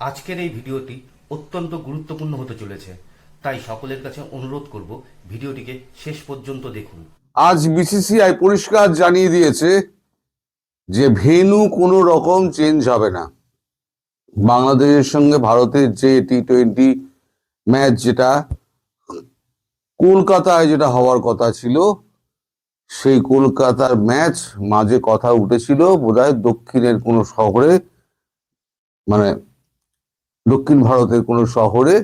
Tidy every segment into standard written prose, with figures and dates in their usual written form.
আজকের এই ভিডিওটি অত্যন্ত গুরুত্বপূর্ণ হতে চলেছে, তাই সকলের কাছে অনুরোধ করব ভিডিওটিকে শেষ পর্যন্ত দেখুন। আজ বিসিসিআই পরিষ্কার জানিয়ে দিয়েছে যে ভেন্যু কোনো রকম চেঞ্জ হবে না। বাংলাদেশের সঙ্গে ভারতের যে টি-20 ম্যাচ, যেটা কলকাতায় যেটা হওয়ার কথা ছিল, সেই কলকাতার ম্যাচ মাঝে কথা উঠেছিল বোধহয় দক্ষিণের কোনো শহরে, মানে দক্ষিণ ভারতের কোনো শহরে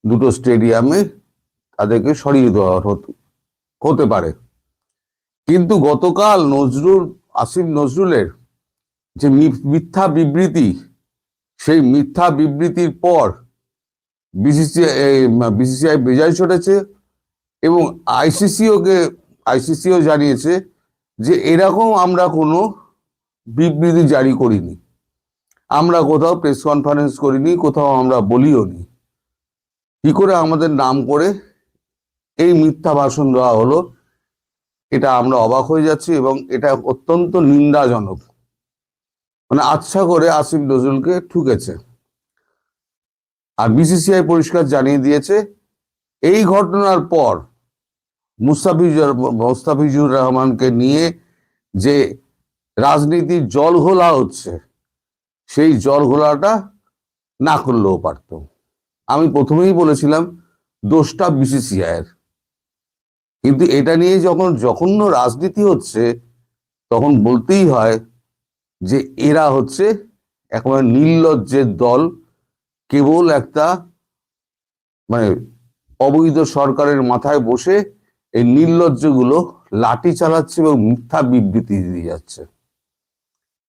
দুটো স্টেডিয়ামে তাদেরকে সরিয়ে দেওয়া হতে পারে। কিন্তু গতকাল আসিফ নজরুলের যে মিথ্যা বিবৃতি, সেই মিথ্যা বিবৃতির পর বিসিসিআই বেজায় চটেছে এবং আইসিসিও জানিয়েছে যে এরকম আমরা কোনো বিবৃতি জারি করিনি, আমরা কোথাও প্রেস কনফারেন্স করিনি, কোথাও আমরা বলিও নি। কি করে আমাদের নাম করে এই মিথ্যা ভাষণ দেওয়া হলো, এটা আমরা অবাক হয়ে যাচ্ছি এবং এটা অত্যন্ত নিন্দাজনক। মানে আচ্ছা করে আসিফ নজরুলকে ঠুকেছে। আর বিসিসিআই পরিষ্কার জানিয়ে দিয়েছে এই ঘটনার পর মুস্তাফিজুর রহমানকে নিয়ে যে রাজনীতির জল ঘোলা হচ্ছে, সেই জল ঘোলাটা না করলেও পারত। আমি প্রথমেই বলেছিলাম দোষটা বিসিসিআইয়ের, কিন্তু এটা নিয়ে যখন জঘন্য রাজনীতি হচ্ছে তখন বলতেই হয় যে এরা হচ্ছে একেবারে নির্লজ্জের দল। কেবল একটা মানে অবৈধ সরকারের মাথায় বসে এই নির্লজ্জগুলো লাঠি চালাচ্ছে এবং মিথ্যা বিবৃতি দিয়ে যাচ্ছে।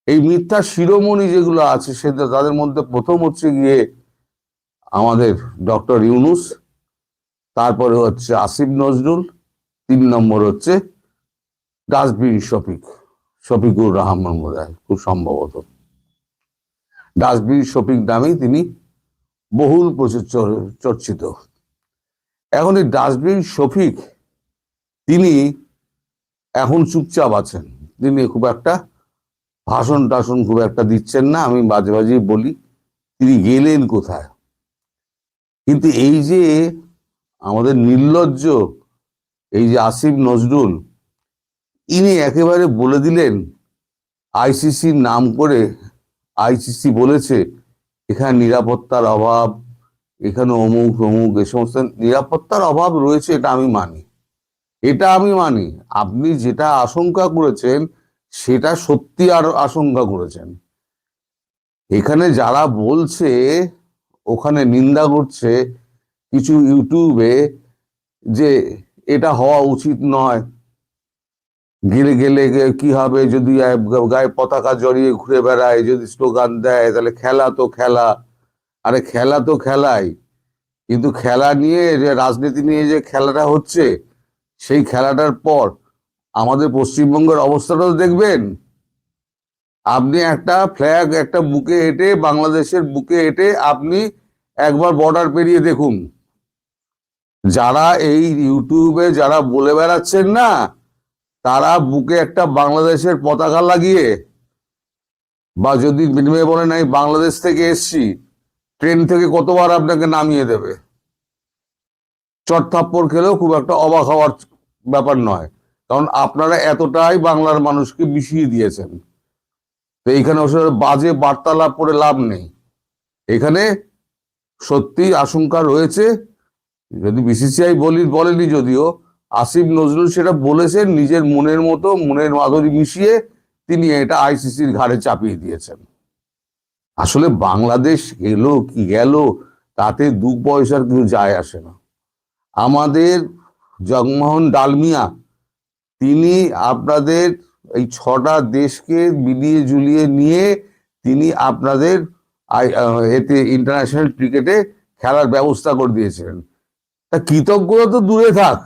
এই মিথ্যা শিরোমণি যেগুলো আছে সেটা তাদের মধ্যে প্রথম হচ্ছে গিয়ে আমাদের ডক্টর ইউনূস, তারপরে হচ্ছে আসিফ নজরুল, 3 নম্বর হচ্ছে ডাস্টবিন শফিকুর রহমান, বোধহয় খুব সম্ভবত ডাস্টবিন শফিক নামেই তিনি বহুল চর্চিত। এখন এই ডাস্টবিন শফিক তিনি এখন চুপচাপ আছেন, তিনি খুব একটা ভাষণ টাষণ খুব একটা দিচ্ছেন না। আমি মাঝে মাঝে বলি তিনি গেলেন কোথায়। কিন্তু এই যে আমাদের নির্লজ্জ এই যে আসিফ নজরুল, ইনি একেবারে বলে দিলেন আইসিসির নাম করে। আইসিসি বলেছে এখানে নিরাপত্তার অভাব, এখানে অমুক অমুক, এ সমস্ত নিরাপত্তার অভাব রয়েছে, এটা আমি মানি। আপনি যেটা আশঙ্কা করেছেন সেটা সত্যি আর আশঙ্কা করেছেন। এখানে যারা বলছে, ওখানে নিন্দা করছে কিছু ইউটিউবে যে এটা হওয়া উচিত নয়, গেলে গেলে কি হবে যদি গায়ে পতাকা জড়িয়ে ঘুরে বেড়ায়, যদি স্লোগান দেয়, তাহলে খেলা তো খেলা। আরে খেলা তো খেলাই, কিন্তু খেলা নিয়ে যে রাজনীতি নিয়ে যে খেলাটা হচ্ছে, সেই খেলাটার পর আমাদের পশ্চিমবঙ্গের অবস্থাটাও দেখবেন। আপনি একটা ফ্ল্যাগ একটা বুকে এঁটে, বাংলাদেশের বুকে এঁটে আপনি একবার বর্ডার পেরিয়ে দেখুন। যারা এই ইউটিউবে যারা বলে বেড়াচ্ছেন না, তারা বুকে একটা বাংলাদেশের পতাকা লাগিয়ে, বা যদি বিনিময়ে বলে নাই বাংলাদেশ থেকে এসছি, ট্রেন থেকে কতবার আপনাকে নামিয়ে দেবে। চট থাপ্পড় খেলেও খুব একটা অবাক হওয়ার ব্যাপার নয়, কারণ আপনারা এতটাই বাংলার মানুষকে মিশিয়ে দিয়েছেন। তো এইখানে বাজে বার্তালাপ করে লাভ নেই। এখানে সত্যি আশঙ্কা রয়েছে, যদি বিসিসিআই বলেনি, যদিও আসিফ নজরুল সেটা বলেছেন নিজের মনের মতো, মনের মাধুরী মিশিয়ে তিনি এটা আইসিসির ঘাড়ে চাপিয়ে দিয়েছেন। আসলে বাংলাদেশ এলো কি গেল তাতে 2 পয়সার কিছু যায় আসে না। আমাদের জগমোহন ডালমিয়া, তিনি আপনাদের এই 6টা দেশকে মিলিয়ে ঝুলিয়ে নিয়ে তিনি আপনাদের এতে ইন্টারন্যাশনাল ক্রিকেটে খেলার ব্যবস্থা করে দিয়েছিলেন। তা কৃতজ্ঞতা তো দূরে থাক,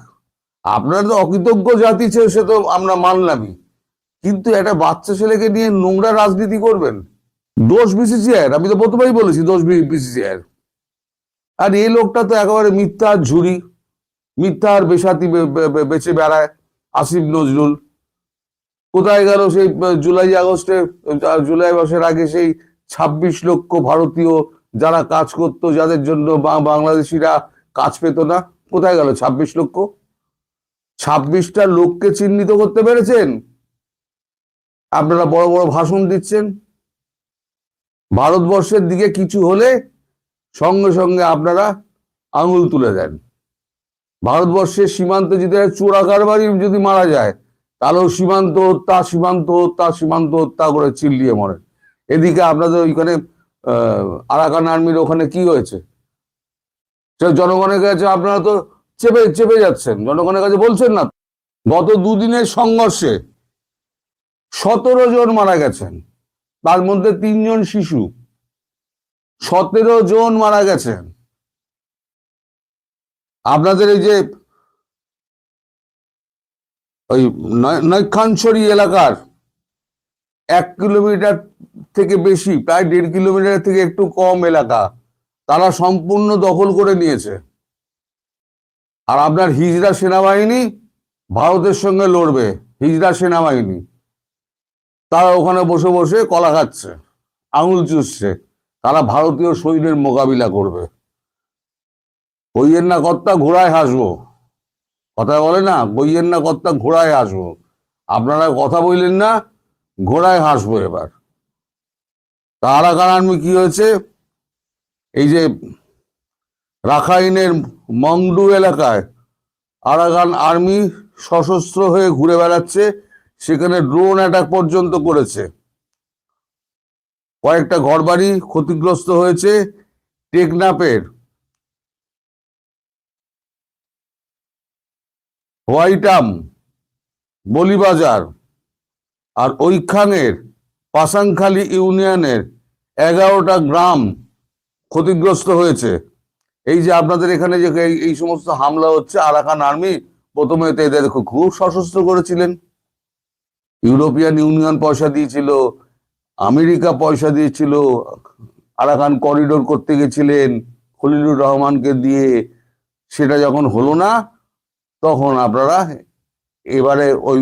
আপনারা তো অকৃতজ্ঞ জাতি, সে তো আমরা মানলামই, কিন্তু একটা বাচ্চা ছেলেকে নিয়ে নোংরা রাজনীতি করবেন। দোষ বিসিসিআই, আমি তো প্রথমেই বলেছি দোষ বিসিসিআই। আর এই লোকটা তো একেবারে মিথ্যার ঝুড়ি, মিথ্যার বেসাতি বেঁচে বেড়ায়। আসিফ নজরুল কোথায় গেল সেই জুলাই মাসের আগে সেই 26 লক্ষ ভারতীয় যারা কাজ করতো, যাদের জন্য বাংলাদেশিরা কাজ পেত না, কোথায় গেল 26 লক্ষ? 26টা লোককে চিহ্নিত করতে পেরেছেন? আপনারা বড় বড় ভাষণ দিচ্ছেন, ভারতবর্ষের দিকে কিছু হলে সঙ্গে সঙ্গে আপনারা আঙুল তুলে দেন। ভারতবর্ষের সীমান্তে যদি চোরা কারবারি যদি মারা যায়, তাহলেও সীমান্ত হত্যা, সীমান্ত হত্যা, সীমান্ত হত্যা করে চিল্লিয়ে মরেন। এদিকে আপনাদের ওইখানে আরাকান আর্মির ওখানে কি হয়েছে? জনগণের কাছে আপনারা তো চেপে চেপে যাচ্ছেন, জনগণের কাছে বলছেন না। গত দুদিনের সংঘর্ষে 17 জন মারা গেছেন, তার মধ্যে 3 জন শিশু। 17 জন মারা গেছেন। আপনাদের এই যে ওই নৈখানছড়ি এলাকার 1 কিলোমিটার থেকে বেশি, প্রায় 1.5 কিলোমিটার থেকে একটু কম এলাকা তারা সম্পূর্ণ দখল করে নিয়েছে। আর আপনার হিজড়া সেনাবাহিনী ভারতের সঙ্গে লড়বে, হিজড়া সেনাবাহিনী তারা ওখানে বসে বসে কলা খাচ্ছে, আঙুল চুষছে, তারা ভারতীয় সৈন্যের মোকাবিলা করবে। কইয়ের না কর্তা ঘোড়ায় হাসবো, কথা বলে না, কইয়ের না কর্তা ঘোড়ায় হাসবো। আপনারা কথা বললেন না, ঘোড়ায় হাসবো এবার। তা আরাকান আর্মি কি হয়েছে? এই যে রাখাইনের মংডু এলাকায় আরাকান আর্মি সশস্ত্র হয়ে ঘুরে বেড়াচ্ছে, সেখানে ড্রোন অ্যাটাক পর্যন্ত করেছে। কয়েকটা ঘরবাড়ি ক্ষতিগ্রস্ত হয়েছে। টেকনাফের হোয়াইটাম, বলিবাজার আর ওইখানের পাসাংখালী ইউনিয়নের 11টা গ্রাম ক্ষতিগ্রস্ত হয়েছে। এই যে আপনাদের এখানে যে এই সমস্ত হামলা হচ্ছে, আরাকান আর্মি প্রথমে তো এদের খুব সশস্ত্র করেছিলেন। ইউরোপিয়ান ইউনিয়ন পয়সা দিয়েছিল, আমেরিকা পয়সা দিয়েছিল, আরাকান করিডোর করতে গেছিলেন খলিলুর রহমানকে দিয়ে। সেটা যখন হলো না, তখন আপনারা এবারে ওই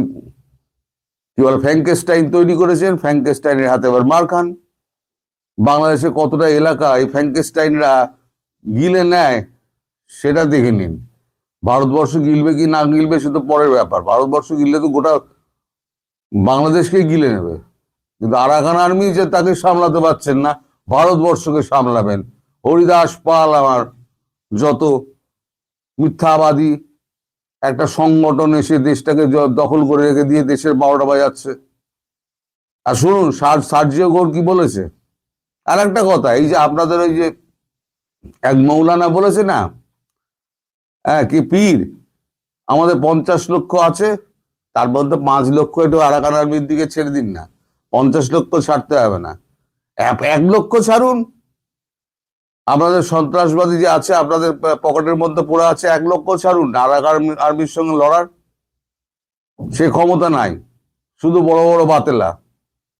কি বলে ফ্র্যাঙ্কেস্টাইন তৈরি করেছেন। ফ্র্যাঙ্কেস্টাইনের হাতে এবার মার খান। বাংলাদেশে কতটা এলাকা এই ফ্র্যাঙ্কেস্টাইনরা গিলে নেয় সেটা দেখে নিন। ভারতবর্ষ গিলবে কি না গিলবে সে তো পরের ব্যাপার, ভারতবর্ষ গিললে তো গোটা বাংলাদেশকে গিলে নেবে। কিন্তু আরাকান আর্মি যে তাকে সামলাতে পারছেন না, ভারতবর্ষকে সামলাবেন। হরিদাস পাল আমার যত মিথ্যাবাদী একটা সংগঠন এসে দেশটাকে দখল করে রেখে দিয়ে দেশের 12টা বাজাচ্ছে। আর শুনুন সার্জিও ঘোর কি বলেছে। আর একটা কথা, এই যে আপনাদের ওই যে এক মৌলানা বলেছে না, হ্যাঁ কি পীর, আমাদের 50 লক্ষ আছে, তার মধ্যে 5 লক্ষ একটু আরাকান আর্মির দিকে ছেড়ে দিন না, 50 লক্ষ ছাড়তে হবে না, 1 লক্ষ ছাড়ুন। আপনাদের সন্ত্রাসবাদী যে আছে আপনাদের পকেটের মধ্যে পড়ে আছে, 1 লক্ষ ছাড়ুন। আরাকান আর্মির সঙ্গে লড়ার সে ক্ষমতা নাই, শুধু বড় বড় বাতেলা।